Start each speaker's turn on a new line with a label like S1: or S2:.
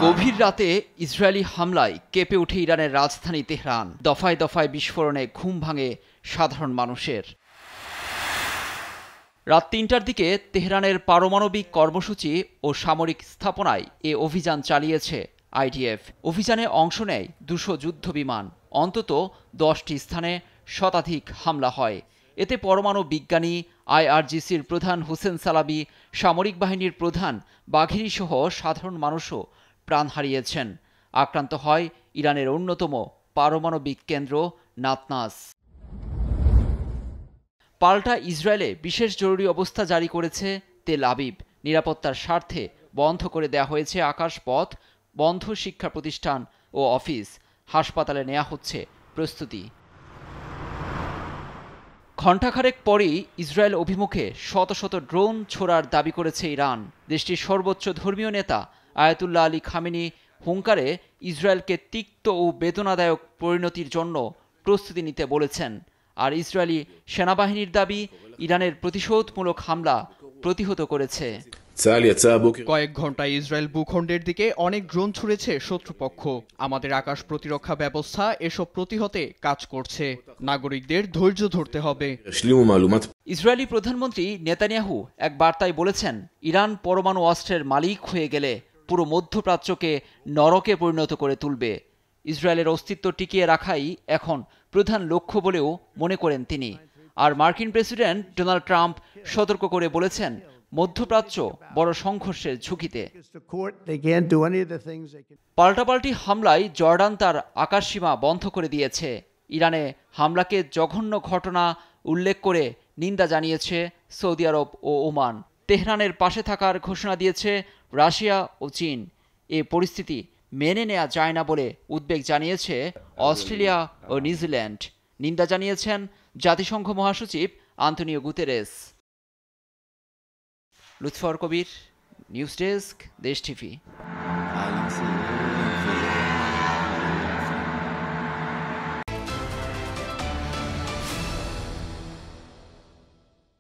S1: গভীর রাতে ইসরায়েলি হামলায় কেঁপে ওঠে ইরানের রাজধানী তেহরান। দফায় দফায় বিস্ফোরণে ঘুম ভাঙে সাধারণ মানুষের। রাত ৩টার দিকে তেহরানের পারমাণবিক কর্মসূচি ও সামরিক স্থাপনায় এ অভিযান চালিয়েছে আইডিএফ। অভিযানে অংশ নেয় ২০০ যুদ্ধবিমান। অন্তত ১০টি স্থানে শতাধিক হামলা হয়। এতে পরমাণু বিজ্ঞানী, আইআরজিসির প্রধান হোসেন সালামি, সামরিক বাহিনীর প্রধান বাঘেরি সহ সাধারণ মানুষও প্রাণ হারিয়েছেন। আক্রান্ত হয় ইরানের অন্যতম পারমাণবিক কেন্দ্র নাতনাজ। পাল্টা ইসরায়েলে বিশেষ জরুরি অবস্থা জারি করেছে তেল আবিব। নিরাপত্তার স্বার্থে বন্ধ করে দেয়া হয়েছে আকাশপথ, বন্ধ শিক্ষা প্রতিষ্ঠান ও অফিস। হাসপাতালে নেওয়া হচ্ছে প্রস্তুতি। ঘণ্টাখানেক পরেই ইসরায়েল অভিমুখে শত শত ড্রোন ছোড়ার দাবি করেছে ইরান। দেশটির সর্বোচ্চ ধর্মীয় নেতা আয়াতুল্লাহ আলী খামেনি হুঙ্কারে ইসরায়েলকে তিক্ত ও বেদনাদায়ক পরিণতির জন্য প্রস্তুতি নিতে বলেছেন। আর ইসরায়েলি সেনাবাহিনীর দাবি, ইরানের প্রতিশোধমূলক হামলা প্রতিহত করেছে।
S2: কয়েক ঘন্টায় ইসরায়েল ভূখণ্ডের দিকে অনেক ড্রোন ছুড়েছে শত্রুপক্ষ। আমাদের আকাশ প্রতিরক্ষা ব্যবস্থা এসব প্রতিহতে কাজ করছে। নাগরিকদের ধৈর্য ধরতে হবে।
S1: ইসরায়েলি প্রধানমন্ত্রী নেতানিয়াহু এক বার্তায় বলেছেন, ইরান পরমাণু অস্ত্রের মালিক হয়ে গেলে পুরো মধ্যপ্রাচ্যকে নরকে পরিণত করে তুলবে। ইসরায়েলের অস্তিত্ব টিকিয়ে রাখাই এখন প্রধান লক্ষ্য বলেও মনে করেন তিনি। আর মার্কিন প্রেসিডেন্ট ডোনাল্ড ট্রাম্প সতর্ক করে বলেছেন, মধ্যপ্রাচ্য বড় সংঘর্ষের ঝুঁকিতে। পাল্টাপাল্টি হামলায় জর্ডান তার আকাশসীমা বন্ধ করে দিয়েছে। ইরানে হামলাকে জঘন্য ঘটনা উল্লেখ করে নিন্দা জানিয়েছে সৌদি আরব ও ওমান। তেহরানের পাশে থাকার ঘোষণা দিয়েছে রাশিয়া ও চীন। এ পরিস্থিতি মেনে নেওয়া যায় না বলে উদ্বেগ জানিয়েছে অস্ট্রেলিয়া ও নিউজিল্যান্ড। নিন্দা জানিয়েছেন জাতিসংঘ মহাসচিব আন্তোনিও গুতেরেস। লুৎফর কবির, নিউজ ডেস্ক, দেশ টিভি।